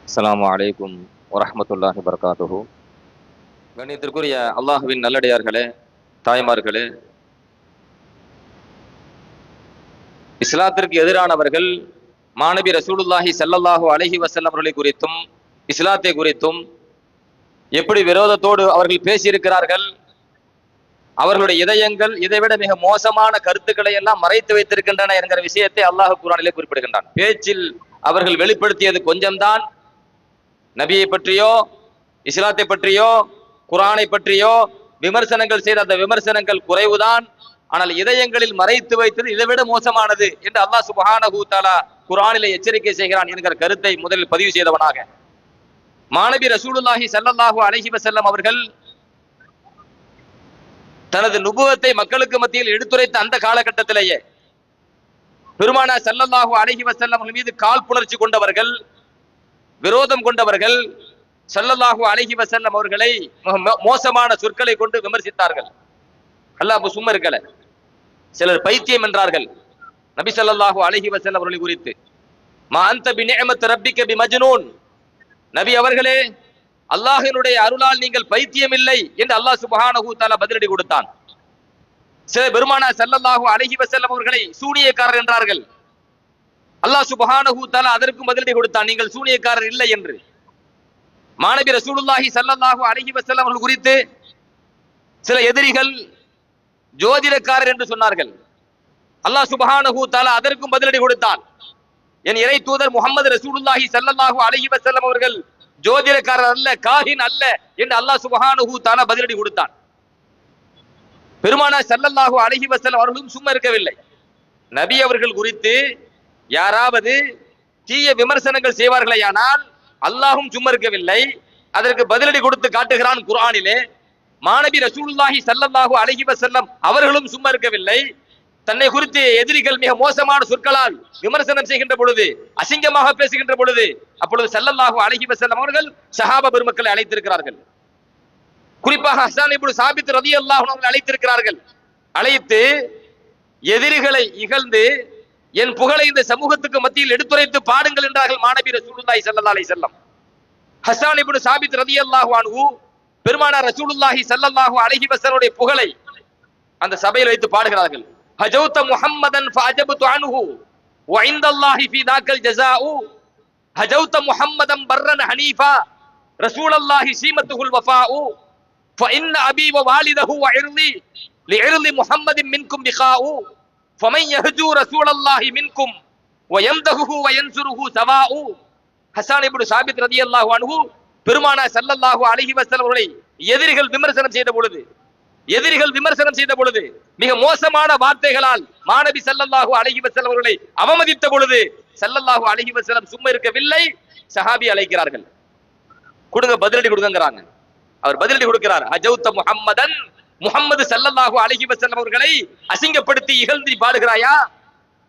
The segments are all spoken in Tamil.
அஸ்ஸலாமு அலைக்கும் வரஹ்மத்துல்லாஹி வபரகாத்துஹு. கண்ணியத்திற்குரிய அல்லாஹுவின் நல்லடியார்களே, தாய்மார்களே, இஸ்லாத்திற்கு எதிரானவர்கள் மாநபி ரசூலுல்லாஹி ஸல்லல்லாஹு அலைஹி வஸல்லம் அவர்களை குறித்தும் இஸ்லாத்தை குறித்தும் எப்படி விரோதத்தோடு அவர்கள் பேசியிருக்கிறார்கள், அவர்களுடைய இதயங்கள் இதைவிட மிக மோசமான கருத்துக்களை எல்லாம் மறைத்து வைத்திருக்கின்றன என்கிற விஷயத்தை அல்லாஹ் குர்ஆனிலே குறிப்பிடுகின்றான். பேச்சில் அவர்கள் வெளிப்படுத்தியது கொஞ்சம்தான். நபியை பற்றியோ இஸ்லாத்தை பற்றியோ குர்ஆனை பற்றியோ விமர்சனங்கள் செய்த அந்த விமர்சனங்கள் குறைவுதான். ஆனால் இதயங்களில் மறைத்து வைத்தது இதைவிட மோசமானது என்று அல்லாஹ் சுப்ஹானஹு தஆலா குர்ஆனிலே எச்சரிக்கை செய்கிறான் என்கிற கருத்தை முதலில் பதிவு செய்தவனாக மாநபி ரசூலுல்லாஹி ஸல்லல்லாஹு அலைஹி வஸல்லம் அவர்கள் தனது நுபுவத்தை மக்களுக்கு மத்தியில் எடுத்துரைத்த அந்த காலகட்டத்திலேயே பெருமானார் ஸல்லல்லாஹு அலைஹி வஸல்லம் அவர்கள் மீது காழ்ப்புணர்ச்சி கொண்டவர்கள், விரோதம் கொண்டவர்கள் ஸல்லல்லாஹு அலைஹி வஸல்லம் அவர்களை மோசமான சொற்களை கொண்டு விமர்சித்தார்கள். அல்லாஹ் சும்மா இருக்கல, சிலர் பைத்தியம் என்றார்கள் நபி ஸல்லல்லாஹு அலைஹி வஸல்லம் அவர்களை குறித்து. மா அன்த பிநிஅமத் ரப்பிக பிமஜ்னூன், நபி அவர்களே அல்லாஹ்வினுடைய அருளால் நீங்கள் பைத்தியம் இல்லை என்று அல்லாஹ் சுப்ஹானஹு தஆலா பதிலடி கொடுத்தான். சில பெருமானார் ஸல்லல்லாஹு அலைஹி வஸல்லம் அவர்களை சூனியக்காரர் என்றார்கள். அல்லாஹ் சுப்ஹானஹு தஆலா அதற்கும் பதிலடி கொடுத்தான், நீங்கள் சூனியக்காரர் இல்லை என்று. மாநபி ரசூலுல்லாஹி ஸல்லல்லாஹு அலைஹி வஸல்லம் அவர்கள் குறித்து சில எதிரிகள் ஜோதிடக்காரர் என்று சொன்னார்கள். அல்லாஹ் சுப்ஹானஹு தஆலா அதற்கும் பதிலடி கொடுத்தான். என் இறை தூதர் முஹம்மது ரசூலுல்லாஹி ஸல்லல்லாஹு அலைஹி வஸல்லம் அவர்கள் ஜோதிடக்காரர் அல்ல, காஹின் அல்ல என்று அல்லாஹ் சுப்ஹானஹு தஆலா பதிலடி கொடுத்தான். பெருமானார் ஸல்லல்லாஹு அலைஹி வஸல்லம் அவர்களும் சும்மா இருக்கவில்லை. நபி அவர்கள் குறித்து யாராவது தீய விமர்சனங்கள் செய்வார்களேயானால் அல்லாஹும் சும்மா இருக்கவில்லை, அதற்கு பதிலடி கொடுத்து காட்டுகிறான் குர்ஆனிலே. மாநபி ரசூலுல்லாஹி ஸல்லல்லாஹு அலைஹி வஸல்லம் அவர்களும் சும்மா இருக்கவில்லை. தன்னை குறித்து எதிரிகள் மிக மோசமான சொற்களால் விமர்சனம் செய்கின்ற பொழுது, அசிங்கமாக பேசுகின்ற பொழுது, அப்பொழுது ஸல்லல்லாஹு அலைஹி வஸல்லம் அவர்கள் சஹாபா பெருமக்களை அழைத்திருக்கிறார்கள். குறிப்பாக ஹஸ்ஸான் இப்னு சாபித் ரலியல்லாஹு அன்ஹு அவர்களை அழைத்திருக்கிறார்கள். அழைத்து எதிரிகளை இகழ்ந்து என் புகழை இந்த சமூகத்துக்கு மத்தியில் எடுத்துரைத்து பாடுங்கள் என்றார்கள் மாநபி ரசூலுல்லாஹி ஸல்லல்லாஹு அலைஹி வஸல்லம். ஹஸ்ஸான் இப்னு சாபித் ரலியல்லாஹு அன்ஹு பெருமானார் ரசூலுல்லாஹி ஸல்லல்லாஹு அலைஹி வஸல்லம் புகழை அந்த சபையில் வைத்து பாடுகிறார்கள். ஹஜௌத முஹம்மதன் ஃபஅஜப்து அன்ஹு வ இன்தல்லாஹி ஃபீ தாக்கல் ஜஸாஉ ஹஜௌத முஹம்மதன் பர்ரன் ஹனீஃபா ரசூலுல்லாஹி சீமத்துல் வஃபாஉ فإن أبي ووالده وعرضي لعرض محمد منكم بقاء فمن يهجو رسول الله منكم ويمدحه وينصره سواء. ஹஸ்ஸான் இப்னு சாபித் ரலியல்லாஹு அன்ஹு பெருமானார் ஸல்லல்லாஹு அலைஹி வஸல்லம் அவர்களை எதிரிகள் விமர்சனம் செய்த பொழுது மிக மோசமான வார்த்தைகளால் மாநபி ஸல்லல்லாஹு அலைஹி வஸல்லம் அவர்களை அவமதித்த பொழுது ஸல்லல்லாஹு அலைஹி வஸல்லம் சும்மா இருக்கவில்லை. சஹாபி அழைக்கிறார்கள், கொடுங்க பதிலடி கொடுங்கங்கறாங்க. அவர் பதிலடி கொடுக்கிறார். ஹஜௌத முஹம்மதன், முஹம்மது ஸல்லல்லாஹு அலைஹி வஸல்லம் அவர்களை அசிங்கப்படுத்தி இகழ்ந்து பாடுகிறாயா?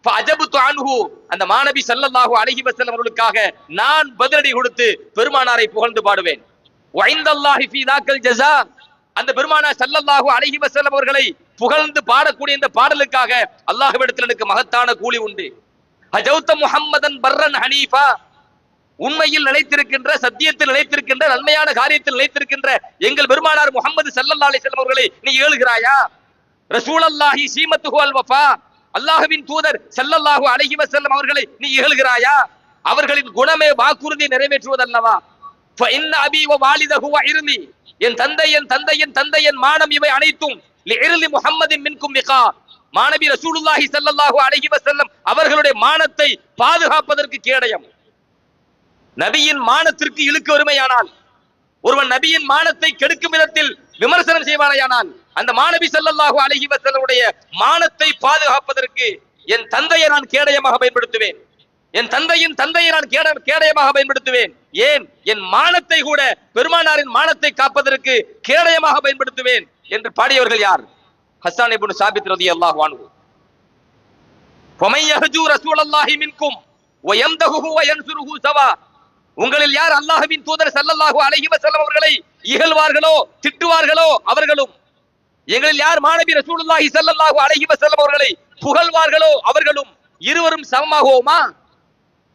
ஃபஅஜப்து அன்ஹு, அந்த மாநபி ஸல்லல்லாஹு அலைஹி வஸல்லம் அவர்களுக்காக நான் பதிலடி கொடுத்து பெருமானாரை புகழ்ந்து பாடுவேன். வ இன்தல்லாஹி ஃபீ தாக்கல் ஜஸா, அந்த பெருமானார் ஸல்லல்லாஹு அலைஹி வஸல்லம் அவர்களை புகழ்ந்து பாடக்கூடிய இந்த பாடலுக்காக அல்லாஹ்விடத்தில் எனக்கு மகத்தான கூலி உண்டு. ஹஜௌத முஹம்மதன் பர்ரன் ஹனீஃபா, உண்மையில் நிலைத்திருக்கின்ற, சத்தியத்தில் நிலைத்திருக்கின்ற, நன்மையான காரியத்தில் நிலைத்திருக்கின்ற எங்கள் பெருமானார் முஹம்மது ஸல்லல்லாஹு அலைஹி வஸல்லம் அவர்களை நீ ஏழுகிறாயா? ரசூலுல்லாஹி சீமத்துஹு அல் வஃபா, அல்லாஹ்வின் தூதர் ஸல்லல்லாஹு அலைஹி வஸல்லம் அவர்களை நீ ஏழுகிறாயா? அவர்களின் குணமே வாக்குறுதியை நிறைவேற்றுவதல்லவா? ஃபஇன்ன அபி வ வாலிதஹு வ இர்லி, என் தந்தை என் மானம் இவை அனைத்தும் லிஇர்லி முஹம்மதின் மின்கும் பிகா, மாநபி ரசூலுல்லாஹி ஸல்லல்லாஹு அலைஹி வஸல்லம் அவர்களுடைய மானத்தை பாதுகாப்பதற்கு கேடயம். நபியின் மானத்திற்கு இழுக்கு வருமையானால், ஒருவன் நபியின் மானத்தை கெடுக்கும் விதத்தில் விமர்சனம் செய்வாரையானால், அந்த மாநபி ஸல்லல்லாஹு அலைஹி வஸல்லமுடைய மானத்தை பாதுகாப்பதற்கு என் தந்தையை நான் கேடயமாக பயன்படுத்துவேன். என் தந்தையை நான் கேடயமாக பயன்படுத்துவேன். ஏன், என் மானத்தை கூட, பெருமானாரின் மானத்தை காப்பதற்கு கேடயமாக பயன்படுத்துவேன் என்று பாடியவர்கள் யார்? ஹஸ்ஸான் இப்னு சாபித் ரலியல்லாஹு அன்ஹு. ஃபமன் யஹ்ஜு ரசூலல்லாஹி மின்கும் வ யம்தஹுஹு வ யன்சுருஹு சவா, உங்களில் யார் அல்லாஹ்வின் தூதர் ஸல்லல்லாஹு அலைஹி வஸல்லம் அவர்களை இகழ்வார்களோ திட்டுவார்களோ அவர்களும், எங்களில் யார் மாநபி ரசூலுல்லாஹி ஸல்லல்லாஹு அலைஹி வஸல்லம் அவர்களை புகழ்வார்களோ அவர்களும், இருவரும் சமமாகுவோமா?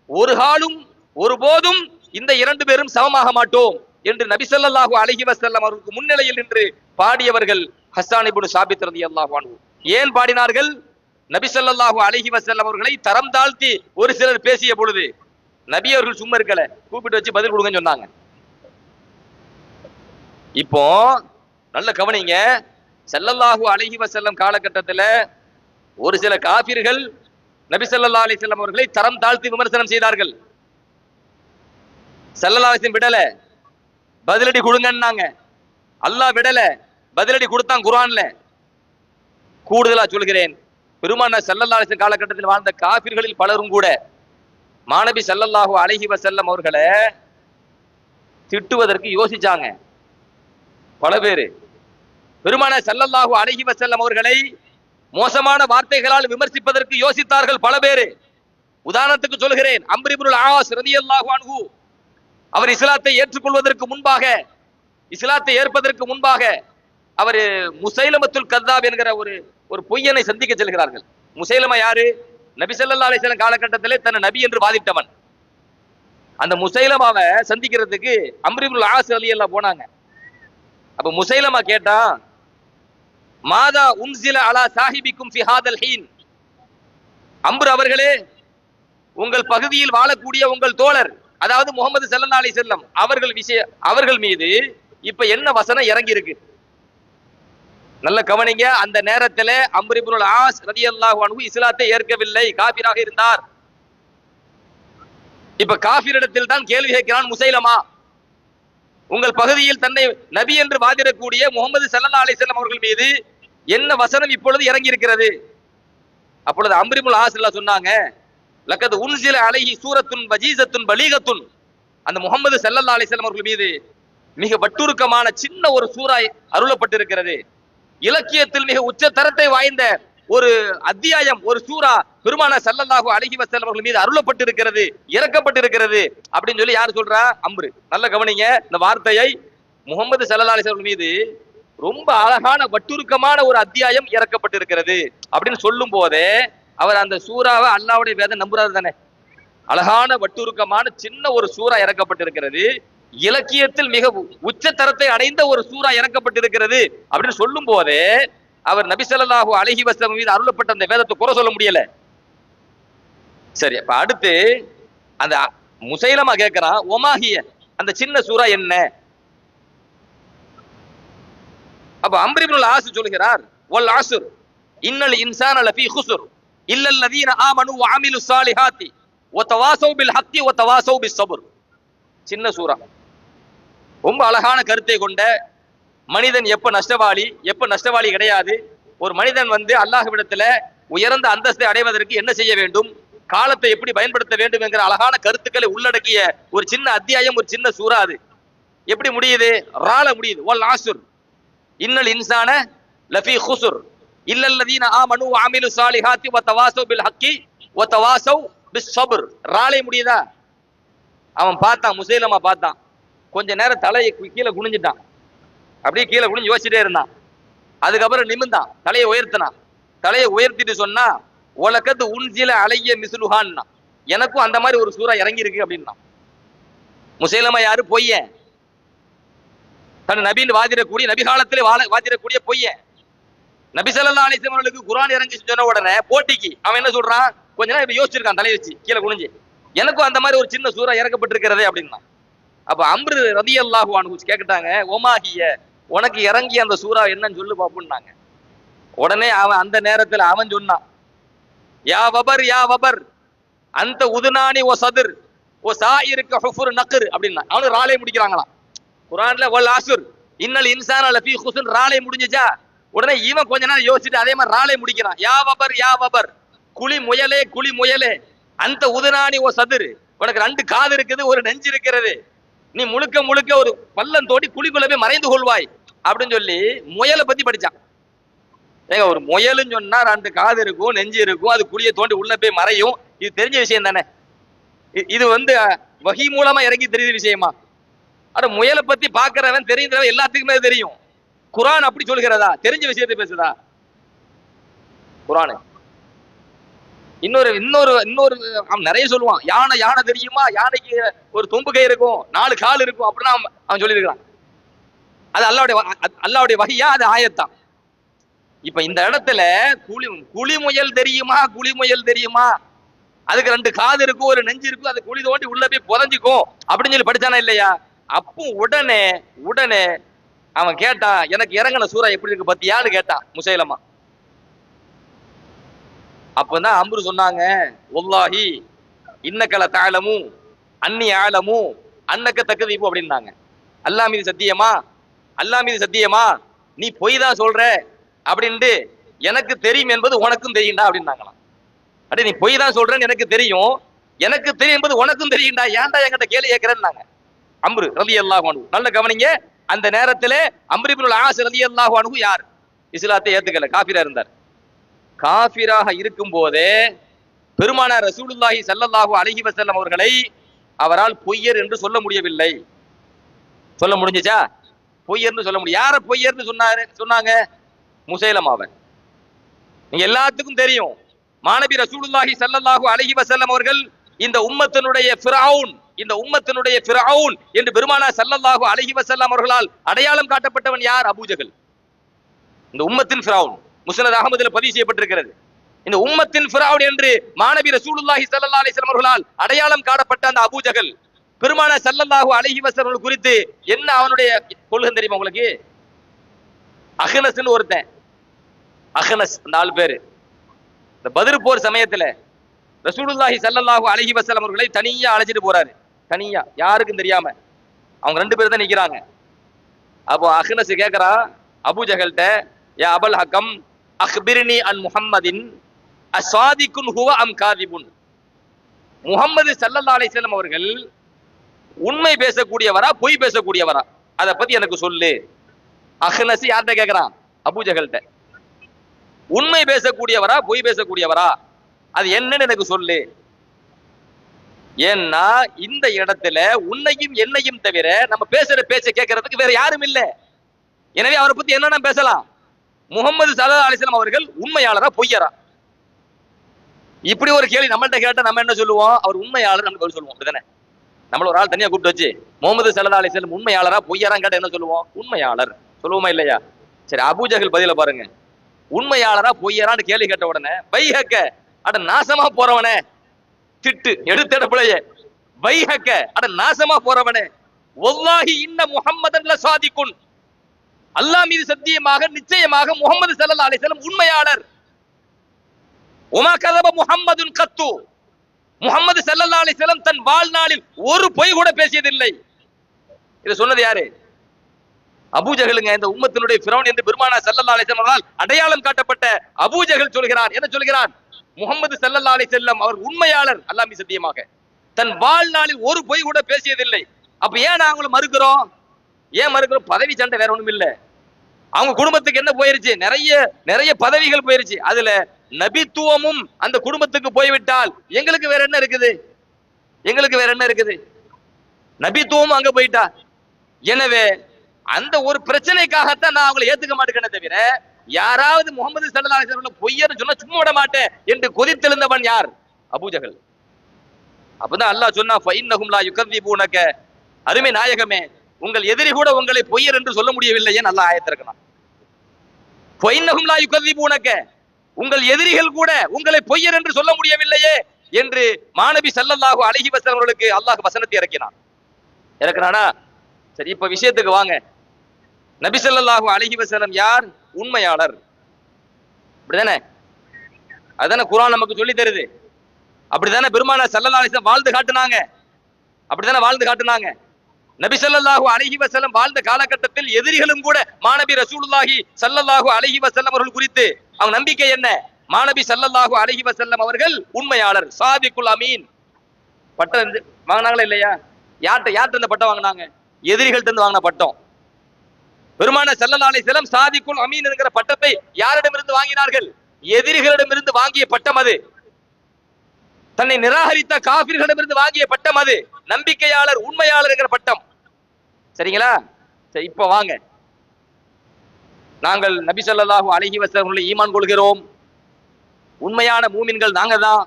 ஒரு காலும் ஒருபோதும் இந்த 2 பேரும் சமமாக மாட்டோம் என்று நபி ஸல்லல்லாஹு அலைஹி வஸல்லம் அவர்களுக்கு முன்னிலையில் நின்று பாடியவர்கள் ஹஸ்ஸான் இப்னு சாபித் ரலியல்லாஹு அன்ஹு. ஏன் பாடினார்கள்? நபி ஸல்லல்லாஹு அலைஹி வஸல்லம் அவர்களை தரம் தாழ்த்தி ஒரு சிலர் பேசிய பொழுது நபி அவர்கள் சும்மா இருக்கல, கூப்பிட்டு வச்சு பதில் கொடுங்கன்னு சொன்னாங்க. இப்போ நல்ல கவனிங்க, ஸல்லல்லாஹு அலைஹி வஸல்லம் காலகட்டத்தில் ஒரு சில காபிர்கள் நபி ஸல்லல்லாஹு அலைஹி வஸல்லம் அவர்களை தரம் தாழ்த்தி விமர்சனம் செய்தார்கள். ஸல்லல்லாஹு அலைஹி வஸல்லம் விடல, பதிலடி கொடுங்கன்னாங்க. அல்லாஹ் விடல, பதிலடி கொடுத்தான் குர்ஆன்ல. கூடுதலா சொல்கிறேன், பெருமானார் ஸல்லல்லாஹு அலைஹி வஸல்லம் காலகட்டத்தில் வாழ்ந்த காபிர்களில் பலரும் கூட மாநபி ஸல்லல்லாஹு அலைஹி வஸல்லம் அவர்களை திட்டுவதற்கு யோசிச்சாங்க. பல பேரு பெருமானார் ஸல்லல்லாஹு அலைஹி வஸல்லம் அவர்களை மோசமான வார்த்தைகளால் விமர்சிப்பதற்கு யோசித்தார்கள் பல பேரு. உதாரணத்துக்கு சொல்கிறேன், அம்ர் இப்னுல் ஆஸ் ரலியல்லாஹு அன்ஹு அவர் இஸ்லாத்தை ஏற்றுக்கொள்வதற்கு முன்பாக, இஸ்லாத்தை ஏற்பதற்கு முன்பாக அவர் முசைலமத்துல் கத்தாப் என்கிற ஒரு பொய்யனை சந்திக்க செல்கிறார்கள். முசைலமா யாரு? நபி ஸல்லல்லாஹு அலைஹி வஸல்லம் காலகட்டத்திலே தன்னை நபி என்று வாதிட்டவன். அந்த முசைலமாவை சந்திக்கிறதுக்கு அம்ர் இப்னுல் ஆஸ் ரலியல்லாஹு போனாங்க. அப்ப முசைலமா கேட்டா, மாதா உன்சில அலா சாஹிபிக்கும் ஃபி ஹாதல் ஹீன், அம்ர் அவர்களே, உங்கள் பகுதியில் வாழக்கூடிய உங்கள் தோழர், அதாவது முகமது ஸல்லல்லாஹு அலைஹி வஸல்லம் அவர்கள் மீது இப்ப என்ன வசனம் இறங்கி இருக்கு? நல்ல கவனிங்க. அந்த நேரத்தில் அம்ர் இப்னுல் ஆஸ் ரலியல்லாஹு அன்ஹு இஸ்லாத்தை ஏற்கவில்லை, காபிராக இருந்தார். இப்ப காபிரிடத்தில் தான் கேள்வி கேட்கிறான் முசைலமா, உங்கள் பகுதியில் தன்னை நபி என்று வாதிடக்கூடிய முகமது ஸல்லல்லாஹு அலைஹி வஸல்லம் அவர்கள் மீது என்ன வசனம் இப்பொழுது இறங்கி இருக்கிறது? அப்பொழுது அம்ர் இப்னுல் ஆஸ் சொன்னாங்க, லக்கத் உன்சில அலைஹி சூரத்துன் வஜீஸத்துன் பலீகத்துன், அந்த முகமது ஸல்லல்லாஹு அலைஹி வஸல்லம் அவர்கள் மீது மிக வட்டுருக்கமான சின்ன ஒரு சூரா அருளப்பட்டிருக்கிறது. இலக்கியத்தில் மிக உச்ச தரத்தை வாய்ந்த ஒரு அத்தியாயம், ஒரு சூரா பெருமானார் ஸல்லல்லாஹு அலைஹி வஸல்லம் அவர்கள் மீது அருளப்பட்டிருக்கிறது, இறக்கப்பட்டிருக்கிறது அப்படின்னு சொல்லி யார் சொல்றா? அம்ரு. நல்ல கவனிங்க இந்த வார்த்தையை. முகமது ஸல்லல்லாஹு அலைஹி வஸல்லம் மீது ரொம்ப அழகான வட்டுருக்கமான ஒரு அத்தியாயம் இறக்கப்பட்டிருக்கிறது அப்படின்னு சொல்லும் போதே அவர் அந்த சூறாவை அல்லாஹ்வுடைய வேதம் நம்புறாரு தானே. அழகான வட்டுருக்கமான சின்ன ஒரு சூறா இறக்கப்பட்டிருக்கிறது, இலக்கியத்தில் மிக உச்ச தரத்தை அடைந்த ஒரு சூறா இறக்கப்பட்டிருக்கிறது அப்படின்னு சொல்லும் போதே அவர் நபி ஸல்லல்லாஹு அலைஹி வஸல்லம் மீது அருளப்பட்ட அந்த வேதத்தை குறை சொல்ல முடியல. சரி, அப்ப அடுத்து அந்த முசைலமா கேட்கிறான், ஒமாஹிய, அந்த சின்ன சூறா என்ன? அப்ப அம்ர் இப்னுல் ஆஸ் சொல்கிறார், வல் அஸ்ர் இன்னல் இன்சான லஃபீ குஸ்ர் இல்லல் லதீன ஆமனு வ அமிலுஸ் ஸாலிஹாத்தி வ தவாஸவ் பில் ஹக்கி வ தவாஸவ் பிஸ் ஸப்ர். சின்ன சூறா, ரொம்ப அழகான கருத்தை கொண்ட, மனிதன் எப்ப நஷ்டவாளி கிடையாது, ஒரு மனிதன் அல்லாஹ்விடத்துல உயர்ந்த அந்தஸ்தை அடைவதற்கு என்ன செய்ய வேண்டும், காலத்தை எப்படி பயன்படுத்த வேண்டும் என்கிற அழகான கருத்துக்களை உள்ளடக்கிய ஒரு சின்ன அத்தியாயம், ஒரு சின்ன சூறா. அது எப்படி முடியுது? ரால முடியுது. வல் அஸ்ர் இன்னல் இன்சான லஃபீ குஸ்ர் இல்லல்லதீன ஆமனு வ அமிலுஸ் ஸாலிஹாத்தி வ தவாஸவ் பில் ஹக்கி வ தவாஸவ் பிஸ் ஸப்ர். ராலே முடியுதா? அவன் பார்த்தான், முசைலமா பார்த்தான், கொஞ்ச நேரம் தலையை கீழே குனிஞ்சிட்டான், அப்படியே கீழே குனிஞ்சு யோசிச்சுட்டே இருந்தான். அதுக்கப்புறம் நிமிர்ந்தான், தலையை உயர்த்தினான். தலையை உயர்த்திட்டு சொன்னா, உலகத்து உன்சில அலைய மிஸ்லுஹான்னா, எனக்கும் அந்த மாதிரி ஒரு சூறா இறங்கி இருக்கு அப்படின்னா. முசைலமா யாரு? பொய்யன், தன் நபின்னு வாதிடக்கூடிய, நபி காலத்திலே வாதிடக்கூடிய பொய்யன். நபி ஸல்லல்லாஹு அலைஹி வஸல்லம் அவர்களுக்கு குர்ஆன் இறங்கி சொன்ன உடனே போட்டிக்கு அவன் என்ன சொல்றான்? கொஞ்ச நேரம் இப்ப யோசிச்சிருக்கான், தலையை வச்சு கீழே குனிஞ்சு, எனக்கும் அந்த மாதிரி ஒரு சின்ன சூறா இறக்கப்பட்டிருக்கிறதே அப்படின்னா. அப்ப அம்ரு ரலியல்லாஹு அன்ஹு கேட்டாங்க, ஒமாஹிய, உனக்கு இறங்கி அந்த சூறா என்னன்னு சொல்லு பாப்புன்னாங்க. உடனே அவன் அந்த நேரத்தில் அவன் சொன்னான், யா வபர் அந்த உதுனானி ஓ சதுர் ஓ சாயிருக்கு ஹுஃபுர் நக்ர் அப்படின்னா. அவனு ராலே முடிக்கிறாங்களாம் குர்ஆன்ல. வல் அஸ்ர் இன்னல் இன்சான லஃபீ குஸ்ர் ராலே முடிஞ்சுச்சா? உடனே இவன் கொஞ்ச நேரம் யோசிச்சுட்டு அதே மாதிரி ராலே முடிக்கிறான். யா வபர் குழி முயலே அந்த உதுனானி ஓ சதுர், உனக்கு 2 காது இருக்குது, ஒரு நெஞ்சு இருக்கிறது, நீ முழுக்க ஒரு பள்ளம் தோண்டி குழிக்குள்ள போய் மறைந்து கொள்வாய் அப்படின்னு சொல்லி முயலை பத்தி படிச்சான். ஏங்க, ஒரு முயலுன்னு சொன்னா 2 காது இருக்கும், நெஞ்சு இருக்கும், அது குழியை தோண்டி உள்ள போய் மறையும். இது தெரிஞ்ச விஷயம் தானே. இது வஹி மூலமா இறங்கி தெரிஞ்ச விஷயமா? அட, முயலை பத்தி பாக்குறவன் தெரியுறவன் எல்லாத்துக்குமே தெரியும். குர்ஆன் அப்படி சொல்கிறதா? தெரிஞ்ச விஷயத்தை பேசுதா குர்ஆன்? இன்னொரு இன்னொரு இன்னொரு அவன் நிறைய சொல்லுவான். யானை யானை தெரியுமா, யானைக்கு ஒரு தும்பு கை இருக்கும், 4 கால் இருக்கும் அப்படின்னா அவன் சொல்லியிருக்கான். அது அல்லாவுடைய வகையா, அது ஆயத்தான். இப்ப இந்த இடத்துல குழிமுயல் தெரியுமா, குழிமுயல் தெரியுமா, அதுக்கு 2 காது இருக்கும், ஒரு நெஞ்சு இருக்கும், அது குழி தோண்டி உள்ள போய் புதஞ்சுக்கும் அப்படின்னு சொல்லி படிச்சானா இல்லையா? அப்போ உடனே அவன் கேட்டான், எனக்கு இறங்கின சூறா எப்படி இருக்கு பத்தியான்னு கேட்டான் முசைலமா. அப்பதான் அம்ரு சொன்னாங்க, வல்லாஹி இன்னக்கல தஅலமு அன்னி அஅலமு அன்னக தக்தீபு அப்படின்னாங்க. அல்லாஹ் மீது சத்தியமா, அல்லாஹ் மீது சத்தியமா, நீ பொய் தான் சொல்ற அப்படின்ட்டு எனக்கு தெரியும் என்பது உனக்கும் தெரியும்டா அப்படின்னாங்களாம். அடே நீ பொய் தான் சொல்றேன்னு எனக்கு தெரியும், எனக்கு தெரியும் என்பது உனக்கும் தெரியும்டா, ஏன்டா என்கிட்ட கேள்வி கேட்கிறேன்னாங்க அம்ரு ரலியல்லாஹு அன்ஹு. நல்ல கவனிங்க, அந்த நேரத்திலே அம்ர் இப்னுல் ஆஸ் ரலியல்லாஹு அன்ஹு யார்? இஸ்லாத்தை ஏத்துக்கல, காஃபிரா இருந்தார். காஃபிராக இருக்கும் போதே பெருமானார் ரசூலுல்லாஹி ஸல்லல்லாஹு அலைஹி வஸல்லம் அவர்களை அவரால் பொய்யர் என்று சொல்ல முடியவில்லை. சொல்ல முடிஞ்சுச்சா? பொய்யர்னு சொல்ல முடியும். யார பொய்யர்னு சொன்னாங்க? முசைலமாவை. நீங்க எல்லாத்துக்கும் தெரியும், மாநபி ரசூலுல்லாஹி ஸல்லல்லாஹு அலைஹி வஸல்லம் அவர்கள் இந்த உம்மத்தினுடைய ஃபிரௌன், இந்த உம்மத்தினுடைய ஃபிரௌன் என்று பெருமானார் ஸல்லல்லாஹு அலைஹி வஸல்லம் அவர்களால் அடையாளம் காட்டப்பட்டவன் யார்? அபூஜஹல். இந்த உம்மத்தின் ஃபிரௌன் முஸ்னத் அஹ்மதுல பதிவு செய்யப்பட்டிருக்கிறது. இந்த உம்மத்தின் ஃபிரௌன் என்று மாநபி ரசூலுல்லாஹி ஸல்லல்லாஹு அலைஹி வஸல்லம் அவர்களால் அடையாளம் காட்டப்பட்ட அந்த அபூஜஹல் பெருமானார் ஸல்லல்லாஹு அலைஹி வஸல்லம் குறித்து என்ன அவனுடைய கொள்கை தெரியுமா உங்களுக்கு? அஹ்னஸ்னு ஒருத்தன், அஹ்னஸ் அந்த ஆள் பேரு, இந்த பத்ர் போர் சமயத்துல ரசூலுல்லாஹி ஸல்லல்லாஹு அலைஹி வஸல்லம் அவர்களை தனியா அழைச்சிட்டு போறாரு. தனியா, யாருக்கும் தெரியாம. அவங்க 2 பேர் தான் நிக்கிறாங்க. அப்போ அஹ்னஸ் கேக்குறான் அபூஜஹல்ட்ட, யா அபல் ஹக்கம் அக்பிர்னி அன் முஹம்மதின் அஸ்ஸாதிகுன் ஹுவ அம் காதிபுன். முஹம்மது ஸல்லல்லாஹு அலைஹி வஸல்லம் அவர்கள் உண்மை பேசக்கூடியவரா பொய் பேசக்கூடியவரா, அதை பத்தி எனக்கு சொல்லு. அஹ்னஸ் யார்கிட்ட கேக்குறான்? அபூஜஹல்ட்ட. உண்மை பேசக்கூடியவரா பொய் பேசக்கூடியவரா, அது என்னன்னு எனக்கு சொல்லு. ஏன்னா இந்த இடத்துல உன்னையும் என்னையும் தவிர நம்ம பேசுற பேச்ச கேட்கறதுக்கு வேற யாரும் இல்ல. எனவே அவரை பத்தி என்ன பேசலாம்? முஹம்மது ஸல்லல்லாஹு அலைஹி வஸல்லம் அவர்கள் உண்மையாளரா பொய்யரா? இப்படி ஒரு கேள்வி நம்மள்ட்ட கேட்டா நம்ம என்ன சொல்லுவோம்? அவர் உண்மையாளர் நம்ம சொல்லுவோம், அப்படிதானே? நம்மள ஒரு ஆள் தனியா கூப்பிட்டு வச்சு முஹம்மது ஸல்லல்லாஹு அலைஹி வஸல்லம் உண்மையாளரா பொய்யரா கேட்டா என்ன சொல்லுவோம்? உண்மையாளர் சொல்லுவோமா இல்லையா? சரி, அபூஜஹல் பதில பாருங்க. உண்மையாளரா பொய்யரான்னு கேள்வி கேட்ட உடனே வைஹக்க, அட நாசமா போறவனே, திட்டு எடுத்தடப்பலையே, வைஹக்க அட நாசமா போறவனே, வல்லாஹி இன்ன முஹம்மதன் லஸாதிகுன், அல்லாஹ் மீது சத்தியமாக நிச்சயமாக முஹம்மது ஸல்லல்லாஹு அலைஹி வஸல்லம் உண்மையாளர். உமா கதப முஹம்மதுன் கத்து, முஹம்மது ஸல்லல்லாஹு அலைஹி வஸல்லம் தன் வாழ்நாளில் ஒரு பொய் கூட பேசியதில்லை. இத சொன்னது யாரு? அபூஜஹலுங்க. இந்த உம்மத்தினுடைய ஃபிரௌன் என்று பெருமானார் ஸல்லல்லாஹு அலைஹி வஸல்லம் அடையாளம் காட்டப்பட்ட அபூஜஹல் சொல்கிறான். என்ன சொல்கிறான்? முஹம்மது ஸல்லல்லாஹு அலைஹி வஸல்லம் அவர் உண்மையாளர், அல்லாஹ் மீது சத்தியமாக தன் வாழ்நாளில் ஒரு பொய் கூட பேசியதில்லை. அப்ப ஏன் நாங்கள மறுக்கிறோம்? ஏன் மறுக்கிறோம்? பதவி சண்டை, வேற ஒண்ணும் இல்ல. அவங்க குடும்பத்துக்கு என்ன போயிருச்சு? நிறைய பதவிகள் போயிருச்சு. அதுல நபித்துவமும் அந்த குடும்பத்துக்கு போய்விட்டால் எங்களுக்கு வேற என்ன இருக்குது? எங்களுக்கு வேற என்ன இருக்குது? நபித்துவமும் அங்க போயிட்டா. எனவே அந்த ஒரு பிரச்சனைக்காகத்தான் நான் அவங்களை ஏத்துக்க மாட்டேன்னு தவிர, யாராவது முஹம்மது ஸல்லல்லாஹு அலைஹி வஸல்லம் பொய்யர்னு சொன்னா சும்மா விட மாட்டேன் என்று கொதித்தெழுந்தவன் யார்? அபூஜஹல். அப்பதான் அல்லாஹ் சொன்னா ஃபஇன்னஹும் லா யுகذிபூனக, அருமை நாயகமே, உங்கள் எதிரி கூட உங்களை பொய்யர் என்று சொல்ல முடியவில்லையே. அல்லாஹ் ஆயத்திறக்கணும். ஃபஇன்னஹும் லா யுகذிபூனக, உங்கள் எதிரிகள் கூட உங்களை பொய்யர் என்று சொல்ல முடியவில்லையே என்று மாநபி ஸல்லல்லாஹு அலைஹி வஸல்லம் அவர்களுக்கு அல்லாஹ் வசனத்தை இறக்கினானா? சரி, இப்ப விஷயத்துக்கு வாங்க. நபி ஸல்லல்லாஹு அலைஹி வஸல்லம் யார்? உண்மையாளர், அப்படிதானே? அதானே குர்ஆன் நமக்கு சொல்லி தருது. அப்படிதானே பெருமானார் ஸல்லல்லாஹு அலைஹி வஸல்லம் வாழ்ந்து காட்டுனாங்க. அப்படிதானே வாழ்ந்து காட்டுனாங்க. நபி ஸல்லல்லாஹு அலைஹி வஸல்லம் வாழ்ந்த காலகட்டத்தில் எதிரிகளும் கூட மாநபி ரசூலுல்லாஹி ஸல்லல்லாஹு அலைஹி வஸல்லம் அவர்கள் குறித்து அவங்க நம்பிக்கை என்ன? மாநபி ஸல்லல்லாஹு அலைஹி வஸல்லம் அவர்கள் உண்மையாளர், சாதிக்குல் அமீன். பட்டம் வாங்கினாங்களா இல்லையா? யார்கிட்ட இந்த பட்டம் வாங்கினாங்க? எதிரிகள்ட்ட இருந்து வாங்கின பட்டம். பெருமானார் ஸல்லல்லாஹு அலைஹி வஸல்லம் சாதிக்குல் அமீன் என்கிற பட்டத்தை யாரிடமிருந்து வாங்கினார்கள்? எதிரிகளிடமிருந்து வாங்கிய பட்டம் அது. தன்னை நிராகரித்த காபிர்களிடமிருந்து வாங்கிய பட்டம் அது. நம்பிக்கையாளர், உண்மையாளர் என்கிற பட்டம். சரிங்களா? சரி, இப்ப வாங்க. நாங்கள் நபி ஸல்லல்லாஹு அலைஹி வஸல்லம் ஈமான் கொள்கிறோம். உண்மையான மூமின்கள் நாங்க தான்.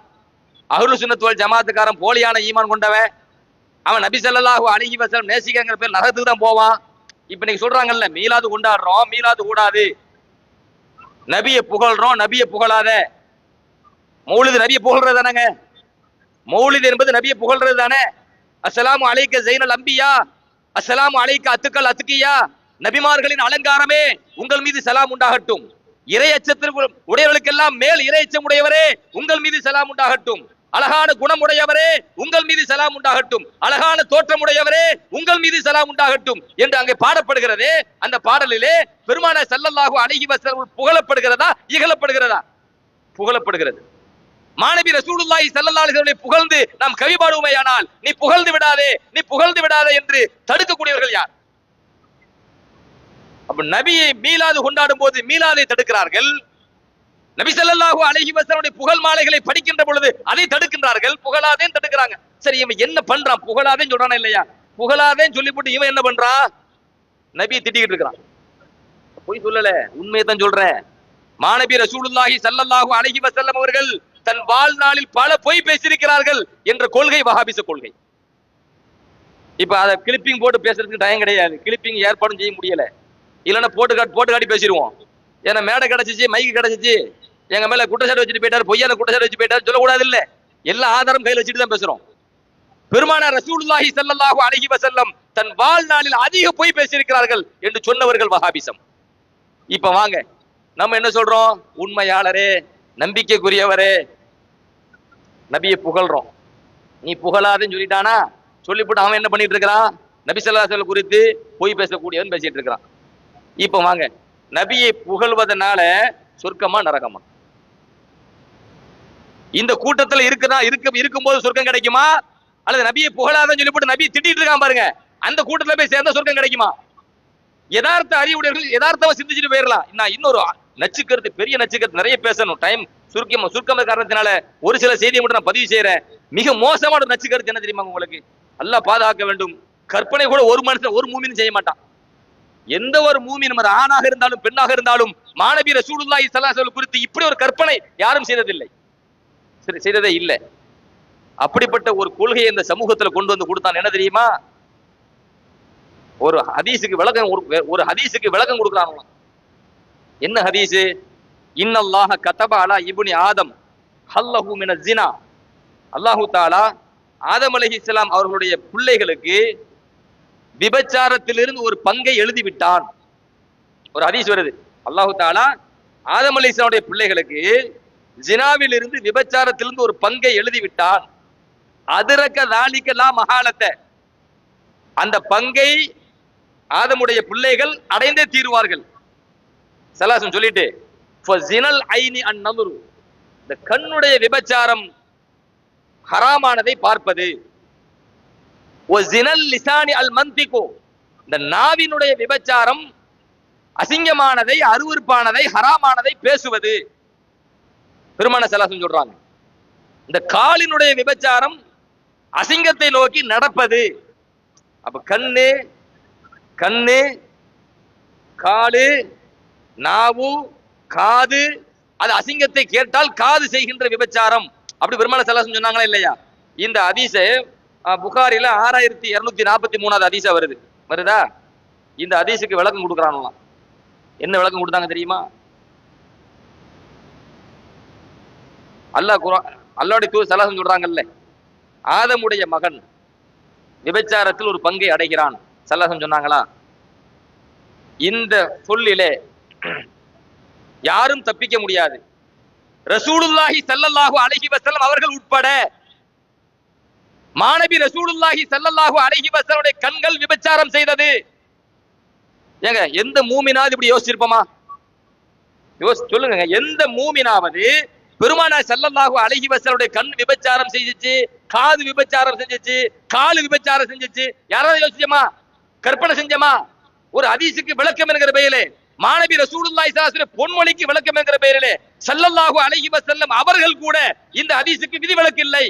அஹ்லுஸ் சுன்னத் வல் ஜமாத்துக்காரன் போலியான ஈமான் கொண்டவன், அவன் நபி ஸல்லல்லாஹு அலைஹி வஸல்லம் நேசிக்கங்கிற பேர் நரகத்துக்கு தான் போவான். இப்ப நீங்க சொல்றாங்கல்ல மீலாது கொண்டாடுறோம், மீலாது கூடாது, நபியை புகழ்றோம், நபியை புகழாத. மௌலிது நபியை புகழ்றது தானங்க? மௌலிது என்பது நபியை புகழ்றது தானே? அஸ்ஸலாமு அலைக்க ஸைனல் அம்பியா, அஸ்ஸலாமு அலைக்க அத்துக்கல் அத்துக்கியா, நபிமார்களின் அலங்காரமே உங்கள் மீது சலாம் உண்டாகட்டும். இறை அச்சத்திற்கு உடையவர்களுக்கெல்லாம் மேல் இறை அச்சம் உடையவரே உங்கள் மீது சலாம் உண்டாகட்டும். அழகான குணம் உடையவரே உங்கள் மீது சலாம் உண்டாகட்டும். அழகான தோற்றம் உடையவரே உங்கள் மீது சலாம் உண்டாகட்டும் என்று அங்கே பாடப்படுகிறதே. அந்த பாடலிலே பெருமானார் ஸல்லல்லாஹு அலைஹி வஸல்லம் புகழப்படுகிறதா இகழப்படுகிறதா? புகழப்படுகிறது. மாநபி ரசூலுல்லாஹி ஸல்லல்லாஹு அலைஹி வஸல்லம் புகழ்ந்து நாம் கவி பாடுவோமேயானால் நீ புகழ்ந்து விடாதே, நீ புகழ்ந்து விடாதே என்று தடுக்கக்கூடியவர்கள் யார்? அப்ப நபியை மீலாது கொண்டாடும் போது மீலாதை தடுக்கிறார்கள். நபி ஸல்லல்லாஹு அலைஹி வஸல்லம் புகழ் மாலைகளை படிக்கின்ற பொழுது அதை தடுக்கின்றார்கள், புகழாதேன்னு தடுக்கிறாங்க. சரி, இவன் என்ன பண்றான்? புகழாதேன்னு சொல்றானா இல்லையா? புகழாதேன்னு சொல்லி போட்டு இவன் என்ன பண்றான்? நபியை திட்டிக்கிட்டு இருக்கிறான். போய் சொல்லல, உண்மையை தான் சொல்றேன். மாநபி ரசூலுல்லாஹி ஸல்லல்லாஹு அலைஹி வஸல்லம் அவர்கள் தன் வாழ்நாளில் பல பொய் பேசியிருக்கிறார்கள் என்ற கொள்கை வஹாபிச கொள்கை. இப்ப அதை கிளிப்பிங் போட்டு பேசுறதுக்கு டைம் கிடையாது, கிளிப்பிங் ஏற்பாடும் செய்ய முடியல. இல்லைன்னா போட்டு காட்டி பேசிடுவோம். ஏன்னா மேடை கிடைச்சிச்சு, மைக்கு கிடைச்சிச்சு, எங்க மேல குற்றச்சாட்டு வச்சுட்டு போயிட்டாரு, பொய்யான குற்றச்சாட்டு வச்சு போயிட்டாரு சொல்லக்கூடாது. இல்ல, எல்லா ஆதாரம் கையில் வச்சுட்டு தான் பேசுறோம். பெருமானார் ரசூலுல்லாஹி ஸல்லல்லாஹு அலைஹி வஸல்லம் தன் வாழ்நாளில் அதிக பொய் பேசியிருக்கிறார்கள் என்று சொன்னவர்கள் வஹாபிசம். இப்ப வாங்க, நம்ம என்ன சொல்றோம்? உண்மையாளரே, நம்பிக்கைக்குரியவரே, நபியை புகழ்றோம். நீ புகழாதேன்னு சொல்லிட்டானா? சொல்லிவிட்டு அவன் என்ன பண்ணிட்டு இருக்கிறான்? நபி ஸல்லல்லாஹு அலைஹி வஸல்லம் குறித்து பொய் பேசக்கூடியவன் பேசிட்டு இருக்கிறான். இப்ப வாங்க, நபியை புகழ்வதனால சொர்க்கமா நரகமா? இந்த கூட்டத்துல இருக்கும்போது சொர்க்கம் கிடைக்குமா? அல்லது நபியை புகழாதன்னு சொல்லிவிட்டு நபியை திட்டிட்டு இருக்கான் பாருங்க, அந்த கூட்டத்துல போய் சேர்ந்தா சொர்க்கம் கிடைக்குமா? யதார்த்த அறிவுடையவர்கள் யதார்த்தமா சிந்திச்சுட்டு போயிடலாம். நான் இன்னொரு நச்சுக்கருத்து, பெரிய நச்சுக்கருத்து நிறைய பேசணும், டைம் சுருக்கமா காரணத்தினால ஒரு சில செய்தியை மட்டும் நான் பதிவு செய்யறேன். மிக மோசமான ஒரு நச்சுக்கருத்து என்ன தெரியுமா உங்களுக்கு? அல்லாஹ் பாதுகாக்க வேண்டும். கற்பனை கூட ஒரு மனுஷன் ஒரு மூமின் செய்ய மாட்டான். எந்த ஒரு மூமின், ஆணாக இருந்தாலும் பெண்ணாக இருந்தாலும், மாநபி ரசூலுல்லாஹி ஸல்லல்லாஹு அலைஹி வஸல்லம் குறித்து இப்படி ஒரு கற்பனை யாரும் செய்ததில்லை, செய்ததே இல்லை. அப்படிப்பட்ட ஒரு கொள்கையை இந்த சமூகத்துல கொண்டு வந்து கொடுத்தான். என்ன தெரியுமா? ஒரு ஹதீஸுக்கு விளக்கம் கொடுக்குறாங்க. என்ன ஹதீஸ்? இன்னல்லாஹ கதப அலா இப்னி ஆதம் ஹல்லஹு மினஸ் ஸினா. அல்லாஹ் தஆலா ஆதம் அலைஹிஸ்ஸலாம் அவர்களுடைய பிள்ளைகளுக்கு விபச்சாரத்திலிருந்து ஒரு பங்கை எழுதி விட்டான். ஒரு ஹதீஸ் வருது, அல்லாஹ் தஆலா ஆதம் அலைஹிஸ்ஸலாமுடைய பிள்ளைகளுக்கு ஜினாவில் இருந்து விபச்சாரத்திலிருந்து ஒரு பங்கை எழுதி விட்டான். அதரக தாலிக லா மஹாலத்த, அந்த பங்கை ஆதமுடைய பிள்ளைகள் அடைந்தே தீருவார்கள். சலாசம் சொல்லிட்டு ஃபஸினல் ஐனி அன் நதுரு, இந்த கண்ணுடைய விபச்சாரம் ஹராமானதை பார்ப்பது. வஸினல் லிசானி அல் மன்திகு, இந்த நாவினுடைய விபச்சாரம் அசிங்கமானதை, அருவருப்பானதை, ஹராமானதை பேசுவது. பெருமானார் ஸல்லல்லாஹு சொல்றாங்க, இந்த காலினுடைய விபச்சாரம் அசிங்கத்தை நோக்கி நடப்பது. அப்ப கண்ணு, காலு, நாவு, காது, அது அசிங்கத்தை கேட்டால் காது செய்கின்ற விபச்சாரம். அப்படி பெருமானார் ஸல்லல்லாஹு சொன்னாங்களா இல்லையா? இந்த ஹதீஸ் புகாரில 6243வது ஹதீஸா வருதா? இந்த ஹதீஸுக்கு விளக்கம் கொடுக்குறாங்களாம். என்ன விளக்கம் கொடுத்தாங்க தெரியுமா? அல்லாஹ்வுடைய தூதர் ஸல்லல்லாஹு அலைஹி சொல்றாங்கல்ல, ஆதமுடைய மகன் விபச்சாரத்தில் ஒரு பங்கை அடைகிறான் ஸல்லல்லாஹு அலைஹி சொன்னாங்களா? இந்த சொல்லிலே யாரும் தப்பிக்க முடியாது. ரசூலுல்லாஹி ஸல்லல்லாஹு அலைஹி வஸல்லம் அவர்கள் உட்பட மாநபி ரசூலுல்லாஹி ஸல்லல்லாஹு அலைஹி வஸல்லுடைய கண்கள் விபச்சாரம் செய்தது. ஏங்க, எந்த மூமினாவது இப்படி யோசிச்சிருப்போமா? சொல்லுங்க, எந்த மூமினாவது பெருமானார் ஸல்லல்லாஹு அலைஹி வஸல்லுடைய கண் விபச்சாரம் செஞ்சிச்சு, காது விபச்சாரம் செஞ்சிச்சு, காலு விபச்சாரம் செஞ்சிச்சு, யாராவது யோசிச்சோமா? கற்பனை செஞ்சோமா? ஒரு ஹதீஸுக்கு விளக்கம் என்கிற பெயரிலே, மாநபி ரசூலுல்லாஹி ஸல்லல்லாஹு அலைஹி வஸல்லம் பொன்மொழிக்கு விளக்கம் என்கிற பெயரிலே ஸல்லல்லாஹு அலைஹி வஸல்லம் அவர்கள் கூட இந்த ஹதீஸுக்கு விதிவிலக்கு இல்லை.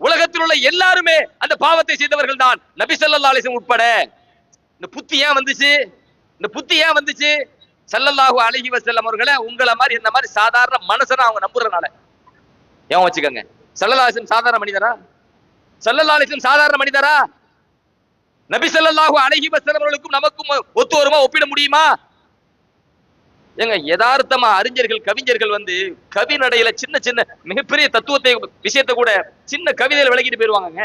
உலகத்தில் உள்ள எல்லாருமே அந்த பாவத்தை செய்தவர்கள் தான், நபி ஸல்லல்லாஹு அலைஹி வஸல்லம் உட்பட. இந்த புத்தி ஏன் வந்துச்சு? ஸல்லல்லாஹு அலைஹி வஸல்லம் அவர்களை உங்களை மாதிரி இந்த மாதிரி சாதாரண மனுஷனா அவங்க நம்புறதுனால. ஏன் வச்சுக்கோங்க, ஸல்லல்லாஹு அலைஹி வஸல்லம் சாதாரண மனிதரா? ஸல்லல்லாஹு அலைஹி வஸல்லம் சாதாரண மனிதரா? நபி ஸல்லல்லாஹு அலைஹி வஸல்லம் அவர்களுக்கும் நமக்கும் ஒத்து வருமா, ஒப்பிட முடியுமா? ஏங்க யதார்த்தமா அறிஞர்கள் கவிஞர்கள் கவி நடையில சின்ன சின்ன மிகப்பெரிய தத்துவத்தை விஷயத்தை கூட சின்ன கவிதையில விளக்கிட்டு போயிருவாங்க.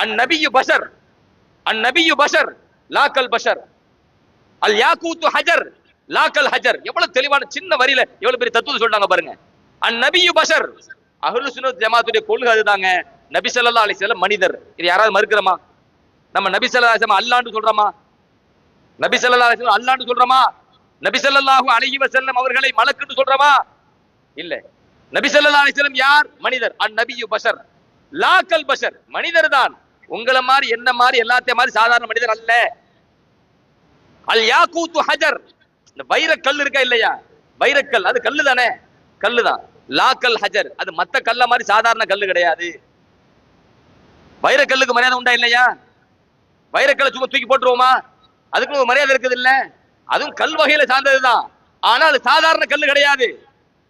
அந்நபியு பஷர், அந்நபியு பஷர் லாக்கல் பஷர், அல் யாக்கூத்து ஹஜர் லாக்கல் ஹஜர். எவ்வளவு தெளிவான சின்ன வரியில எவ்வளவு பெரிய தத்துவத்தை சொல்றாங்க பாருங்க. அந்நபியு பஷர், அஹ்லு சுன்னத் ஜமாத்துடைய கொள்கை அதுதாங்க. நபி ஸல்லல்லாஹு அலைஹி வஸல்லம் மனிதர். இது யாராவது மறுக்கிறோமா? நம்ம நபி ஸல்லல்லாஹு அலைஹி வஸல்லம் அல்லாஹ்னு சொல்றோமா? நபி ஸல்லல்லாஹு அலைஹி வஸல்லம் அல்லாஹ்னு சொல்றோமா? நபி ஸல்லல்லாஹு அலைஹி வஸல்லம் அவர்களை மலக்குன்னு சொல்றோமா? இல்ல. நபி ஸல்லல்லாஹு அலைஹி வஸல்லம் யார்? மனிதர். அந்நபியு பஷர் லாக்கல் பஷர், மனிதர் தான். உங்கள மாதிரி என்ன மாதிரி எல்லாத்தையும் மாதிரி சாதாரண மனிதர் அல்ல. அல் யாக்கூத்து ஹஜர், இந்த வைரக்கல் இருக்கா இல்லையா? வைரக்கல் அது கல்லு தானே, கல்லு தான். லாக்கல் ஹஜர், அது மத்த கல்ல மாதிரி சாதாரண கல்லு கிடையாது. வைரக்கல்லுக்கு மரியாதை உண்டா இல்லையா? வைரக்கல்லை சும்மா தூக்கி போட்டுருவோமா? அதுக்கு ஒரு மரியாதை இருக்குது இல்ல? அதுவும் கல் வகையில சார்ந்ததுதான். ஆனால் சாதாரண கல்லு கிடையாது.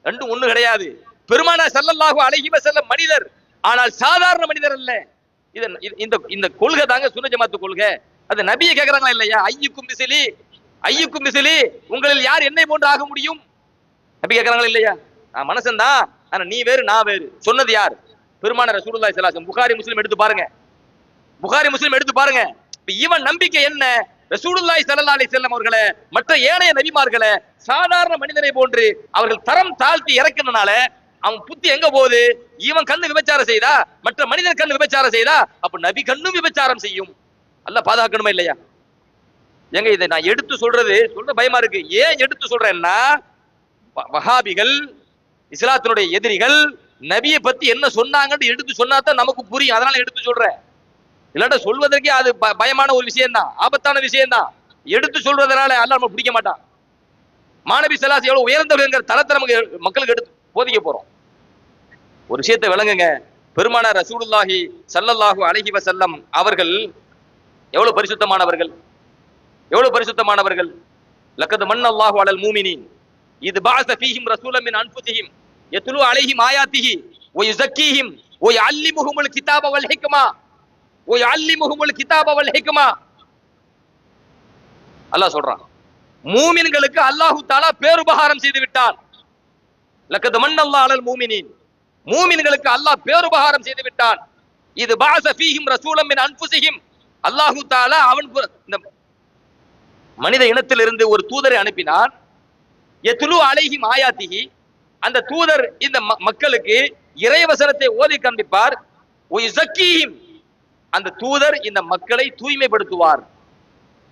ரெண்டும் ஒண்ணு கிடையாது. பெருமானார் ஸல்லல்லாஹு அலைஹி வஸல்லம் மனிதர், ஆனால் சாதாரண மனிதர் அல்ல. இந்த இந்த கொள்கை தாங்க சுன்னத் ஜமாத்து கொள்கை. அது நபியை கேக்குறாங்களா இல்லையா? ஐயுக்கும் மிஸ்லி, ஐயுக்கும் மிஸ்லி, உங்களில் யார் என்னை போன்று ஆக முடியும்? நபி கேக்குறாங்களா இல்லையா? நான் மனுஷன் தான், ஆனா நீ வேறு நான் வேறு. சொன்னது யார்? பெருமானார் ரசூலுல்லாஹி ஸல்லல்லாஹு அலைஹி வஸல்லம். புகாரி முஸ்லிம் எடுத்து பாருங்க, புகாரி முஸ்லிம் எடுத்து பாருங்க. இவன் நம்பிக்கை என்ன? ரசூலுல்லாஹி ஸல்லல்லாஹு அலைஹி வஸல்லம் அவர்களை மற்ற ஏனைய நபிமார்களை சாதாரண மனிதனை போன்று அவர்கள் தரம் தாழ்த்தி இறக்கினால அவன் புத்தி எங்க போகுது? இவன் கண்ணு விபச்சாரம் செய்தா, மற்ற மனிதன் கண்ணு விபச்சாரம் செய்தா, அப்ப நபி கண்ணும் விபச்சாரம் செய்யும். அல்லாஹ் பாதுகாக்கணுமா இல்லையா? எங்க இதை நான் எடுத்து சொல்ற பயமா இருக்கு. ஏன் எடுத்து சொல்றேன்னா, வஹாபிகள் இஸ்லாத்தினுடைய எதிரிகள் நபியை பத்தி என்ன சொன்னாங்கன்னு எடுத்து சொன்னாதான் நமக்கு புரியும். அதனால எடுத்து சொல்றேன். இல்லாட்ட சொல்வதற்கே அது பயமான ஒரு விஷயம் தான், ஆபத்தான விஷயம் தான். எடுத்து சொல்றதுனால அல்லாஹ் நம்ம பிடிக்க மாட்டான். மாணவி ஸல்லல்லாஹு எவ்வளவு உயர்ந்தவர்கள் தரத்தை நமக்கு மக்களுக்கு எடுத்து போதிக்க போறோம். ஒரு விஷயத்தை விளங்குங்க. பெருமானார் ரசூலுல்லாஹி ஸல்லல்லாஹு அலைஹி வஸல்லம் அவர்கள் எவ்வளவு பரிசுத்தமானவர்கள், எவ்வளவு பரிசுத்தமானவர்கள். லக்கத் மன்னல்லாஹு அலல் மூமினீன் இத் பஅஸ ஃபீஹிம் ரசூலன் மின் அன்ஃபுஸிஹிம் யத்லு அலைஹிம் ஆயாத்திஹி வ யுஸக்கீஹிம் வ யுஅல்லிமுஹுமுல் கிதாப வல் ஹிக்மா வ யுஅல்லிமுஹுமுல் கிதாப வல் ஹிக்மா. அல்லாஹ் சொல்றான், மூமின்களுக்கு அல்லாஹ் தஆலா பேருபகாரம் செய்து விட்டான். லக்கத் மன்னல்லாஹு அலல் மூமினீன், மூமின்களுக்கு அல்லாஹ் பேருபகாரம் செய்து விட்டான். இது பஅஸ ஃபீஹிம் ரசூலன் மின் அன்ஃபுஸிஹிம், அல்லாஹ் தஆலா அவன் இந்த மனித இனத்திலிருந்து ஒரு தூதரை அனுப்பினான். யத்லு அலைஹிம் ஆயாத்திஹி, அந்த தூதர் இந்த மக்களுக்கு இறைவசனத்தை ஓதி காண்பிப்பார். வ யுஸக்கீஹிம், அந்த தூதர் இந்த மக்களை தூய்மைப்படுத்துவார்,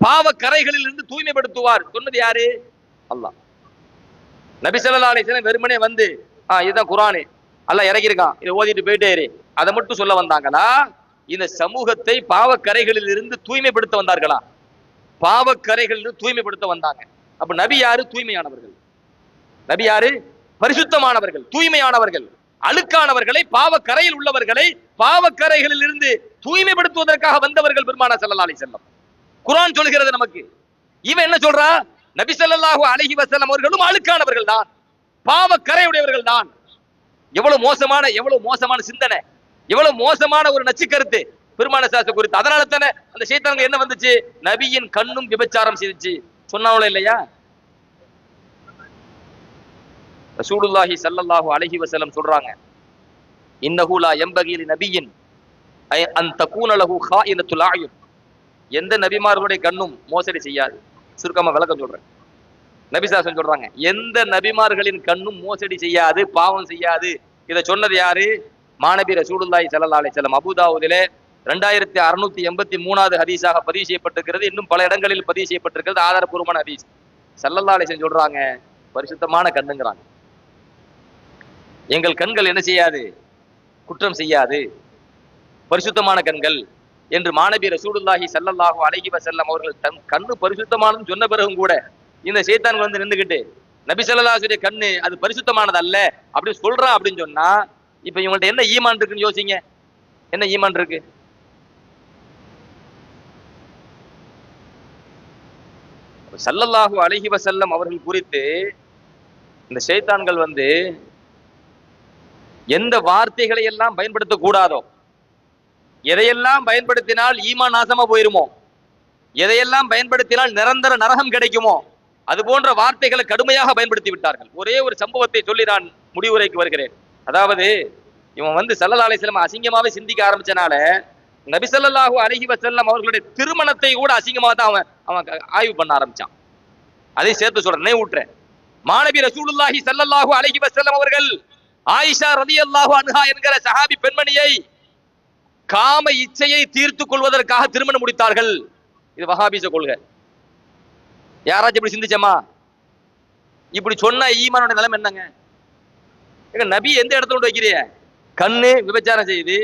பாவ கரைகளில் இருந்து தூய்மைப்படுத்துவார். சொன்னது யாரு? அல்லாஹ். நபி ஸல்லல்லாஹு அலைஹி வஸல்லம் வெறுமனே இதுதான் குர்ஆன், அல்லாஹ் இறக்கியிருக்கான், இதை ஓதிட்டு போயிட்டே இரு, அதை மட்டும் சொல்ல வந்தாங்களா? இந்த சமூகத்தை பாவக்கரைகளில் இருந்து தூய்மைப்படுத்த வந்தார்களா? பாவக்கரைகளில் தூய்மைப்படுத்த வந்தாங்க. அப்ப நபி யாரு? தூய்மையானவர்கள். நபி யாரு? பரிசுத்தமானவர்கள், தூய்மையானவர்கள். அழுக்கானவர்களை, பாவக்கரையில் உள்ளவர்களை பாவக்கரைகளில் இருந்து தூய்மைப்படுத்துவதற்காக வந்தவர்கள் பெருமானார் ஸல்லல்லாஹு அலைஹி வஸல்லம். குர்ஆன் சொல்கிறது நமக்கு. இவன் என்ன சொல்றா? நபி ஸல்லல்லாஹு அலைஹி வஸல்லம் அவர்களும் அழுக்கானவர்கள் தான், பாவக்கரையுடையவர்கள் தான். எவ்வளவு மோசமான சிந்தனை, எவ்வளவு மோசமான ஒரு நச்சு கருத்து பெருமானார் ஸல்லல்லாஹு குறித்து. அதனால தானே அந்த ஷைத்தானுக்கு என்ன வந்துச்சு? நபியின் கண்ணும் விபச்சாரம் செய்துச்சு. சொன்னாங்களோ இல்லையா? ரசூலுல்லாஹி ஸல்லல்லாஹு அலைஹி வஸல்லம் சொல்றாங்க, இன்னஹு லா யம்பகி லி நபியின் அன் தகூன லஹு ஹாயினத்துல் அயுன். எந்த நபிமார்களுடைய கண்ணும் மோசடி செய்யாது. சுருக்கமா விளக்கம் சொல்றேன். நபி ஸல்லல்லாஹு அலைஹி சொல்றாங்க, எந்த நபிமார்களின் கண்ணும் மோசடி செய்யாது, பாவம் செய்யாது. இதை சொன்னது யாரு? மாநபி ரசூலுல்லாஹி ஸல்லல்லாஹு அலைஹி வஸல்லம். அபூதாவூதிலே 2683வது ஹதீஸாக பதிவு செய்யப்பட்டிருக்கிறது. இன்னும் பல இடங்களில் பதிவு செய்யப்பட்டிருக்கிறது. ஆதாரபூர்வமான ஹதீஸ். ஸல்லல்லாஹு அலைஹி வஸல்லம் சொல்றாங்க, பரிசுத்தமான கண்ணுங்கிறாங்க. எங்கள் கண்கள் என்ன செய்யாது? குற்றம் செய்யாது, பரிசுத்தமான கண்கள் என்று மாநபி ரசூலுல்லாஹி ஸல்லல்லாஹு அலைஹி வஸல்லம் அவர்கள் தன் கண்ணு பரிசுத்தமானதுன்னு சொன்ன பிறகும் கூட இந்த ஷைத்தான் நின்றுகிட்டு நபி ஸல்லல்லாஹு அலைஹி வஸல்லம் கண்ணு அது பரிசுத்தமானது அல்ல அப்படி சொல்றான் அப்படின்னு சொன்னா, இப்ப இவங்கள்ட்ட என்ன ஈமான் இருக்குன்னு யோசிங்க. என்ன ஈமான் இருக்கு? ஸல்லல்லாஹு அலைஹி வஸல்லம் அவர்கள் குறித்து இந்த ஷைத்தான்கள் எந்த வார்த்தைகளை எல்லாம் பயன்படுத்தக்கூடாதோ, எதையெல்லாம் பயன்படுத்தினால் ஈமான் நாசமா போயிருமோ, எதையெல்லாம் பயன்படுத்தினால் நிரந்தர நரகம் கிடைக்குமோ, அது போன்ற வார்த்தைகளை கடுமையாக பயன்படுத்தி விட்டார்கள். ஒரே ஒரு சம்பவத்தை சொல்லி நான் முடிவுரைக்கு வருகிறேன். அதாவது இவன் வந்து ஸல்லல்லாஹு அலைஹி வஸல்லம் அசிங்கமாவே சிந்திக்க ஆரம்பிச்சனால நபி ஸல்லல்லாஹு அலைஹி வஸல்லம் அவர்களுடைய திருமணத்தை கூட அசிங்கமாக தான் அவன் ஆய்வு பண்ண ஆரம்பிச்சான். அதை சேர்த்து சொல்றேன், நினைவூட்டுறேன். மாநபி ரசூலுல்லாஹி ஸல்லல்லாஹு அலைஹி வஸல்லம் அவர்கள் ஆயிஷா ரலியல்லாஹு அன்ஹா என்கிற சஹாபி பெண்மணியை காம இச்சையை தீர்த்துக் கொள்வதற்காக திருமணம் முடித்தார்கள். இது வஹாபிச கொள்கை. யாராச்சும் இப்படி சிந்திச்சமா? இப்படி சொன்ன ஈமானோட நிலைமை என்னங்க? நபி எந்த இடத்துல கொண்டு வைக்கிறிய? கண்ணு விபச்சாரம் செய்து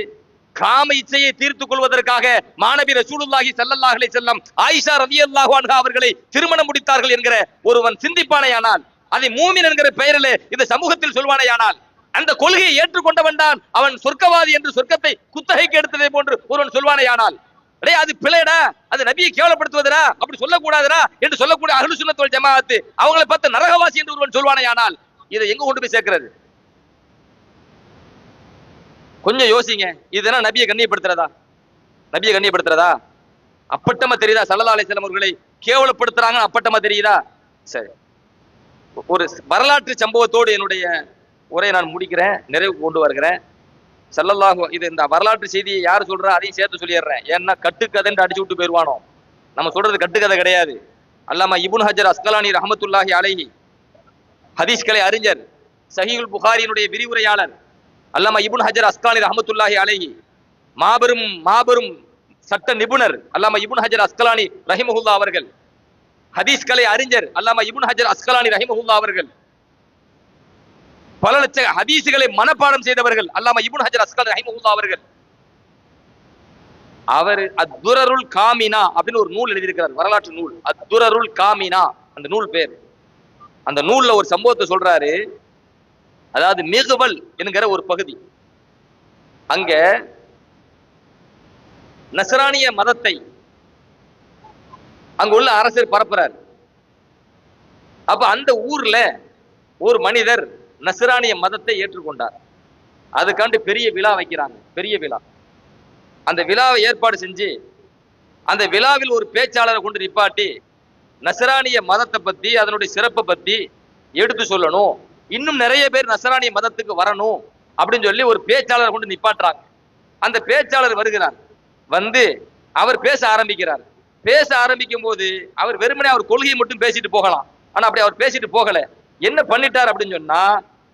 காம இச்சையை தீர்த்துக் கொள்வதற்காக மாநபி ரசூலுல்லாஹி ஸல்லல்லாஹு அலைஹி வஸல்லம் ஆயிஷா ரலியல்லாஹு அன்ஹா அவர்களை திருமணம் முடித்தார்கள் என்கிற ஒருவன் சிந்திப்பானேயானால், அதை மூமின் என்கிற பெயரில் இந்த சமூகத்தில் சொல்வானேயானால், அந்த கொள்கையை ஏற்றுக்கொண்டவன் தான் அவன் சொர்க்கவாதி என்று சொர்க்கத்தை குத்தகைக்கு எடுத்ததை போன்று ஒருவன் சொல்வானேயானால், அடே அது பிழைடா, அது நபியை கேவலப்படுத்துவதா, அப்படி சொல்லக்கூடாதுடா என்று சொல்லக்கூடிய அஹ்லு சுன்னத் வல் ஜமாஅத் அவங்களை பார்த்து நரகவாசி என்று ஒருவன் சொல்வானேயானால், இதை எங்க கொண்டு போய் சேர்க்கிறது? கொஞ்சம் யோசிங்க. இதெல்லாம் நபியை கண்ணியப்படுத்துறதா? நபியை கண்ணியப்படுத்துறதா? அப்பட்டமா தெரியுதா? ஸல்லல்லாஹு அலைஹி வஸல்லம் அவர்களை கேவலப்படுத்துறாங்க அப்பட்டமா தெரியுதா? சரி, ஒரு வரலாற்று சம்பவத்தோடு என்னுடைய உரையை நான் முடிக்கிறேன், நிறைவு கொண்டு வருகிறேன். ஸல்லல்லாஹு இது இந்த வரலாற்று செய்தியை யார் சொல்றா அதையும் சேர்த்து சொல்லிடுறேன். ஏன்னா கட்டுக்கதைன்னு அடிச்சு விட்டு போயிருவானோ. நம்ம சொல்றது கட்டுக்கதை கிடையாது. அல்லாமா இப்னு ஹஜர் அஸ்கலானி ரஹ்மத்துல்லாஹி அலைஹி ஹதீஸ்களை அறிஞர், சஹீஹுல் புகாரியினுடைய விரிவுரையாளர் அல்லாமா இப்னு ஹஜர் அஸ்கலானி ரஹ்மத்துல்லாஹி அலைஹி மாபெரும் சட்ட நிபுணர் அல்லாமா இப்னு ஹஜர் அஸ்கலானி ரஹிமஹுல்லாஹ் அவர்கள், ஹதீஸ்களை அறிஞர் அல்லாமா இப்னு ஹஜர் அஸ்கலானி ரஹிமஹுல்லாஹ் அவர்கள், பல லட்ச ஹதீஸ்களை மனப்பாடம் செய்தவர்கள் அல்லாமா இப்னு ஹஜர் அஸ்கலானி ரஹிமஹுல்லாஹ் அவர்கள். அவர் அத்துரருல் காமினா அப்படின்னு ஒரு நூல் எழுதியிருக்கிறார், வரலாற்று நூல். அத்துரருல் காமினா அந்த நூல் பேர். அந்த நூல்ல ஒரு சம்பவத்தை சொல்றாரு. அதாவது மிகுவல் என்கிற ஒரு பகுதி, அங்க நஸ்ரானிய மதத்தை அங்க உள்ள அரசர் பரப்புறார். அப்ப அந்த ஊர்ல ஒரு மனிதர் நஸ்ரானிய மதத்தை ஏற்றுக்கொண்டார். அதுக்காண்டு பெரிய விழா வைக்கிறாங்க, பெரிய விழா. அந்த விழாவை ஏற்பாடு செஞ்சு அந்த விழாவில் ஒரு பேச்சாளரை கொண்டு நிப்பாட்டி நஸ்ரானிய மதத்தை பத்தி அதனுடைய சிறப்பை பத்தி எடுத்து சொல்லணும், இன்னும் நிறைய பேர் நஸ்ரானிய மதத்துக்கு வரணும் அப்படின்னு சொல்லி ஒரு பேச்சாளரை கொண்டு நிப்பாட்டுறாங்க. அந்த பேச்சாளர் வருகிறார், வந்து அவர் பேச ஆரம்பிக்கிறார். பேச ஆரம்பிக்கும் போது அவர் வெறுமனே அவர் கொள்கையை மட்டும் பேசிட்டு போகலாம். ஆனா அப்படி அவர் பேசிட்டு போகல. என்ன பண்ணிட்டார் அப்படின்னு சொன்னா,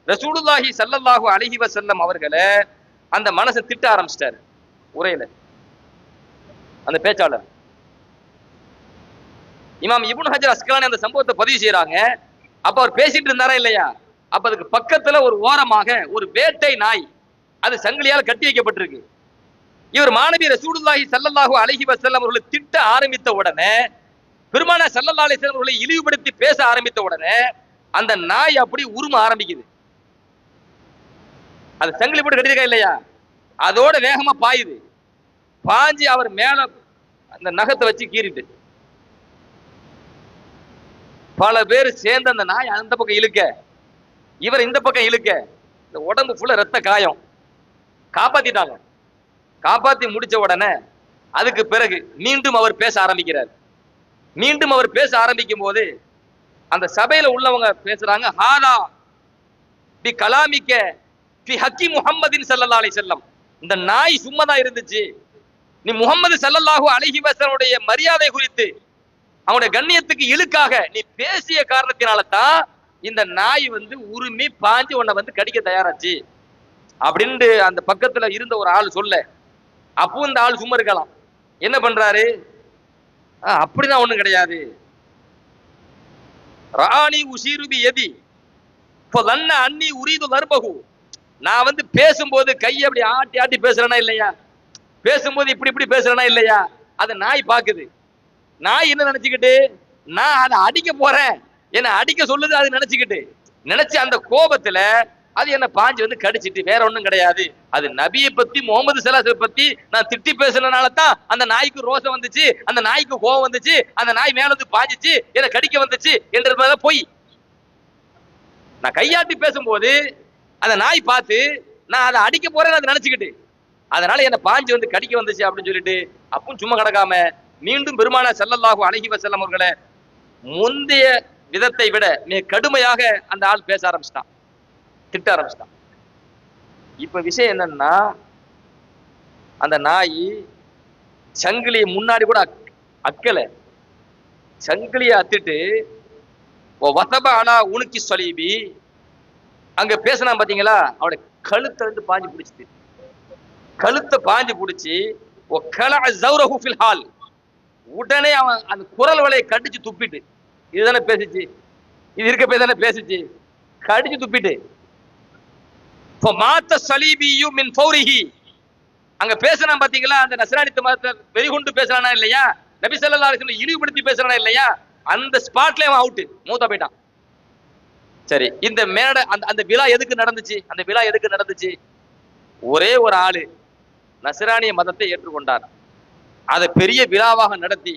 ரசூலுல்லாஹி ஸல்லல்லாஹு அலைஹி வஸல்லம் அவர்களை அந்த மனசை திட்ட ஆரம்பிச்சிட்டாரு உரையில. அந்த பேச்சாளர் இமாம் இப்னு ஹஜர் அஸ்கலானி அந்த சம்பவத்தை பதிவு செய்யறாங்க. அப்ப அவர் பேசிட்டு இருந்தாரா இல்லையா? அப்ப அதுக்கு பக்கத்துல ஒரு ஓரமாக ஒரு வேட்டை நாய், அது சங்கிலியால் கட்டி வைக்கப்பட்டிருக்கு. இவர் மாநபி ரசூலுல்லாஹி ஸல்லல்லாஹு அலைஹி வஸல்லம் அவர்களை திட்ட ஆரம்பித்த உடனே, பெருமானார் ஸல்லல்லாஹு அலைஹி வஸல்லம் அவர்களை இழிவுபடுத்தி பேச ஆரம்பித்த உடனே அந்த நாய் அப்படி உரும ஆரம்பிக்குது. அது சங்கிலி போட்டு கட்டிருக்கா இல்லையா? அதோட வேகமா பாயுது. பாஞ்சு அவர் மேல அந்த நகத்தை வச்சு கீறிட்டு பல பேர் சேர்ந்து அந்த நாய் அந்த பக்கம் இழுக்க, இவர் இந்த பக்கம் இழுக்க, இந்த உடம்பு ஃபுல்லா ரத்த காயம். காப்பாத்திட்டாங்க. காப்பாத்தி முடிச்ச உடனே அதுக்கு பிறகு மீண்டும் அவர் பேச ஆரம்பிக்கிறார். மீண்டும் அவர் பேச ஆரம்பிக்கும் போது அந்த சபையில உள்ளவங்க பேசுறாங்க, ஹாதா பி கலாமிக்க பி ஹக்கி முஹம்மதின் ஸல்லல்லாஹு அலைஹி வஸல்லம். இந்த நாய் சும்மா தான் இருந்துச்சு, நீ முஹம்மது ஸல்லல்லாஹு அலைஹி வஸல்லுடைய மரியாதை குறித்து அவனுடைய கண்ணியத்துக்கு இழுக்காக நீ பேசிய காரணத்தினால தான் இந்த நாய் வந்து உரிமை பாஞ்சு உன்னை வந்து கடிக்க தயாராச்சு அப்படின்னு அந்த பக்கத்துல இருந்த ஒரு ஆள் சொல்ல. அப்போ இந்த ஆள் சும்மா இருக்கலாம். என்ன பண்றாரு? அப்படிதான் ஒண்ணும் கிடையாது. ராணி உசீருபி எதி அன்னி உரீது தர்பகு. நான் வந்து பேசும்போது கையை அப்படி ஆட்டி ஆட்டி பேசுறேனா இல்லையா? பேசும்போது இப்படி இப்படி பேசுறேனா இல்லையா? அதை நாய் பாக்குது. நாய் என்ன நினைச்சுக்கிட்டு, நான் அதை அடிக்க போறேன், என்ன அடிக்க சொல்லுது, அது நினைச்சு அந்த கோபத்துல அது என்ன பாஞ்சு வந்து கடிச்சிட்டு, வேற ஒண்ணும் கிடையாது. அது நபியை பத்தி முகமது ஸல்லல்லாஹு பத்தி நான் திட்டி பேசுறதுனால தான் அந்த நாய்க்கு ரோசம் வந்துச்சு, அந்த நாய்க்கு கோபம் வந்துச்சு, அந்த நாய் மேல வந்து பாஞ்சிச்சு, என்ன கடிக்க வந்துச்சு என்றது போய். நான் கையாட்டி பேசும்போது அந்த நாய் பார்த்து நான் அதை அடிக்க போறேன்னு அதை நினைச்சுக்கிட்டு, அதனால என்ன பாஞ்சு வந்து கடிக்க வந்துச்சு அப்படின்னு சொல்லிட்டு அப்பவும் சும்மா கிடக்காம மீண்டும் பெருமானார் ஸல்லல்லாஹு அலைஹி வஸல்லம் அவர்களை முந்தைய விதத்தை விட மிக கடுமையாக அந்த ஆள் பேச ஆரம்பிச்சிட்டான், திட்ட ஆரம்பிச்சிட்டான். இப்ப விஷயம் என்னன்னா, அந்த நாய் சங்கிலியை முன்னாடி கூட அக்கல, சங்கிலியை அத்திட்டு வசப அலா உனுக்கி சொலீபி, அங்க பேசினா பாத்தீங்களா, அவளை கழுத்தை வந்து பாஞ்சு பிடிச்சிட்டு, கழுத்தை பாஞ்சு பிடிச்சி உடனே அவன் அந்த குரல் வலையை கடிச்சு துப்பிட்டு, இதுதானே பேசிச்சு, இது இருக்க போய் தானே பேசிச்சு, கடிச்சு துப்பிட்டு மாத்த சலீபியு மின் ஃபௌரிஹி, அங்க பேசுறான் பாத்தீங்களா, அந்த நஸ்ரானித்த மதத்தை வெறிகொண்டு பேசுறானா இல்லையா, நபி ஸல்லல்லாஹு அலைஹி வஸல்லம் இழிவுபடுத்தி பேசுறானா இல்லையா, அந்த ஸ்பாட்ல அவன் அவுட், மூத்தா போயிட்டான். சரி, இந்த மேடை அந்த விழா எதுக்கு நடந்துச்சு, அந்த விழா எதுக்கு நடந்துச்சு, ஒரே ஒரு ஆளு நஸ்ரானிய மதத்தை ஏற்றுக்கொண்டார், அதை பெரிய விழாவாக நடத்தி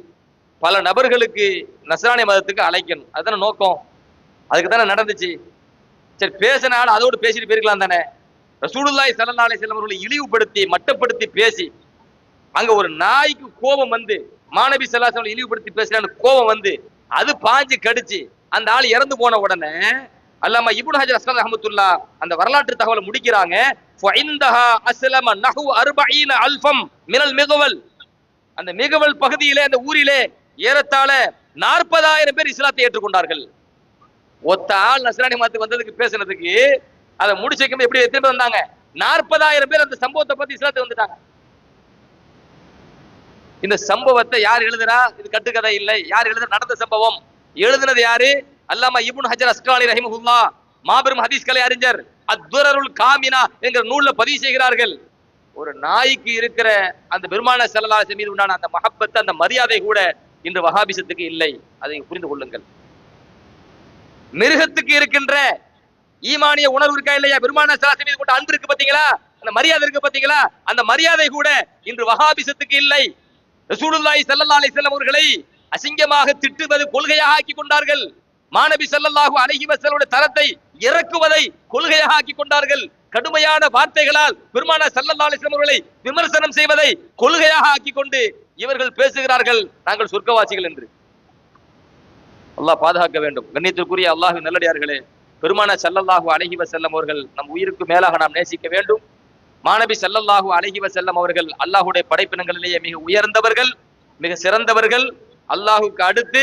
பல நபர்களுக்கு நஸ்ரானிய மதத்துக்கு அழைக்கணும், அதுதானே நோக்கம், அதுக்கு தானே நடந்துச்சு. சரி, பேசின ஆள் அதோடு பேசிட்டு போயிருக்கலாம் தானே. ரசூலுல்லாஹி ஸல்லல்லாஹு அலைஹி வஸல்லம் அவர்களை இழிவுபடுத்தி மட்டப்படுத்தி பேசி அங்க ஒரு நாய்க்கு கோபம் வந்து, மாநபி ஸல்லல்லாஹு அலைஹி வஸல்லம் இழிவுபடுத்தி பேசுறான்னு கோபம் வந்து அது பாஞ்சு கடிச்சு அந்த ஆள் இறந்து போன உடனே அல்லாமா இப்னு ஹஜர் அஸ்கலனி ரஹ்மத்துல்லாஹ் அந்த வரலாற்று தகவலை முடிக்கிறாங்க. ஃபஇந்தஹா அஸ்லம நஹு 40 அல்ஃபம் மினல் மிகவல், அந்த மிகவல் பகுதியிலே அந்த ஊரிலே ஏறத்தாழ 40,000 பேர் இஸ்லாத்தை ஏற்றுக்கொண்டார்கள். ஒத்த ஆள் நஸ்ரானி மதத்துக்கு வந்ததுக்கு பேசுனதுக்கு அதை முடிச்சு வைக்கும் எப்படி எத்தனை பேர் வந்தாங்க, 40,000 பேர் அந்த சம்பவத்தை பத்தி இஸ்லாத்தை வந்துட்டாங்க. இந்த சம்பவத்தை யார் எழுதுனா, இது கட்டுக்கதை இல்லை, யார் எழுதுன நடந்த சம்பவம், எழுதுனது யாரு, அல்லாமா இப்னு ஹஜர் அஸ்கலானி ரஹிமஹுல்லாஹ் மாபெரும் ஹதீஸ் கலை அறிஞர் அத்வரருல் காமினா என்கிற நூல்ல பதிவு செய்கிறார்கள். ஒரு நாய்க்கு இருக்கிற அந்த பெருமானார் ஸல்லல்லாஹு அலைஹி வஸல்லம் மீது உண்டான அந்த மஹப்பத், அந்த மரியாதை கூட இன்று வஹாபிசத்துக்கு இல்லை, அதை புரிந்து கொள்ளுங்கள். மிருகத்துக்கு இருக்கின்ற ஈமானிய உணர்வு இருக்கா இல்லையா, பெருமானார் ஸல்லல்லாஹு அலைஹி வஸல்லம் மீது கொண்ட அன்பு இருக்கு பாத்தீங்களா, அந்த மரியாதை இருக்கு பாத்தீங்களா, அந்த மரியாதை கூட இன்று வஹாபிசத்துக்கு இல்லை. ரசூலுல்லாஹி ஸல்லல்லாஹு அலைஹி வஸல்லம் அவர்களை அசிங்கமாக திட்டுவது கொள்கையாக ஆக்கி கொண்டார்கள். மாநபி ஸல்லல்லாஹு அலைஹி வஸல்லம் தரத்தை இறக்குவதை கொள்கையாக ஆக்கி கொண்டார்கள். கடுமையான வார்த்தைகளால் பெருமானார் ஸல்லல்லாஹு அலைஹி வஸல்லம் அவர்களை விமர்சனம் செய்வதை கொள்கையாக ஆக்கி கொண்டு இவர்கள் பேசுகிறார்கள் நாங்கள் சொர்க்கவாசிகள் என்று. அல்லாஹ் பாதுகாக்க வேண்டும். கண்ணியத்திற்குரிய அல்லாஹ்வின் நல்லடியார்களே, பெருமானார் ஸல்லல்லாஹு அலைஹி வஸல்லம் அவர்கள் நம் உயிருக்கு மேலாக நாம் நேசிக்க வேண்டும். மாநபி ஸல்லல்லாஹு அலைஹி வஸல்லம் அவர்கள் அல்லாஹ்வுடைய படைப்பினங்களிலேயே மிக உயர்ந்தவர்கள், மிக சிறந்தவர்கள். அல்லாஹ்வுக்கு அடுத்து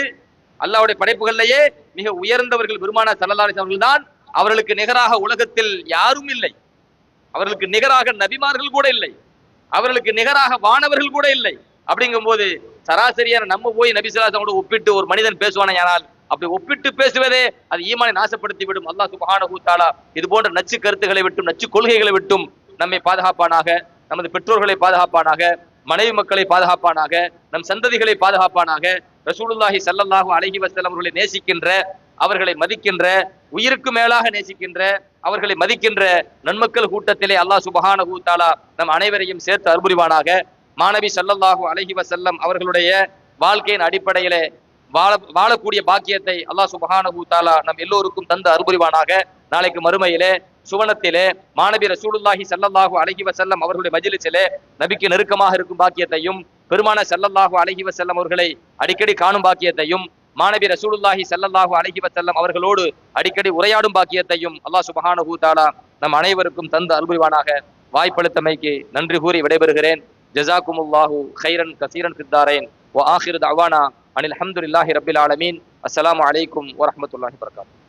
அல்லாஹ்வுடைய படைப்புகளிலேயே மிக உயர்ந்தவர்கள் பெருமானார் ஸல்லல்லாஹு அலைஹி வஸல்லம் தான். அவர்களுக்கு நிகராக உலகத்தில் யாரும் இல்லை, அவர்களுக்கு நிகராக நபிமார்கள் கூட இல்லை, அவர்களுக்கு நிகராக வானவர்கள் கூட இல்லை. அப்படிங்கும்போது சராசரியான நம்ம போய் நபி ஸல்லல்லாஹு அலைஹி வஸல்லம் ஒப்பிட்டு ஒரு மனிதன் பேசுவானால் அப்படி ஒப்பிட்டு பேசுவதே அது ஈமானை நாசப்படுத்தி விடும். அல்லாஹ் சுப்ஹானஹு தஆலா இது போன்ற நச்சு கருத்துக்களை விட்டும் நச்சு கொள்கைகளை விட்டும் நம்மை பாதுகாப்பானாக, நமது பெற்றோர்களை பாதுகாப்பானாக, மனைவி மக்களை பாதுகாப்பானாக, நம் சந்ததிகளை பாதுகாப்பானாக. ரசூலுல்லாஹி ஸல்லல்லாஹு அலைஹி வஸல்லம் அவர்களை நேசிக்கின்ற, அவர்களை மதிக்கின்ற, உயிருக்கு மேலாக நேசிக்கின்ற, அவர்களை மதிக்கின்ற நன்மக்கள் கூட்டத்திலே அல்லாஹ் சுப்ஹானஹு தஆலா நம் அனைவரையும் சேர்த்து அருள்புரிவானாக. மாநபி ஸல்லல்லாஹு அலைஹி வஸல்லம் அவர்களுடைய வாழ்க்கையின் அடிப்படையிலே வாழக்கூடிய பாக்கியத்தை அல்லாஹ் சுப்ஹானஹு தஆலா நம் எல்லோருக்கும் தந்து அருள்புரிவானாக. நாளைக்கு மறுமையிலே சுவனத்திலே மாநபி ரசூலுல்லாஹி ஸல்லல்லாஹு அலைஹி வஸல்லம் அவர்களுடைய மஜ்லிஸிலே நபிக்கு நெருக்கமாக இருக்கும் பாக்கியத்தையும், பெருமானார் ஸல்லல்லாஹு அலைஹி வஸல்லம் அவர்களை அடிக்கடி காணும் பாக்கியத்தையும், மாநபி ரசூலுல்லாஹி ஸல்லல்லாஹு அலைஹி வஸல்லம் அவர்களோடு அடிக்கடி உரையாடும் பாக்கியத்தையும் அல்லாஹ் சுப்ஹானஹு தஆலா நம் அனைவருக்கும் தந்து அருள்புரிவானாக. வாய்ப்பளித்தமைக்கு நன்றி கூறி விடைபெறுகிறேன். ஜஸாக்குமுல்லாஹு கைரன் கஸீரன் ஃபித்தாரைன் வ ஆகிரு தஅவானா அனில் ஹம்துலில்லாஹி ரப்பில் ஆலமீன். அஸ்ஸலாமு அலைக்கும் வரஹ்மத்துல்லாஹி வபரகாத்துஹு.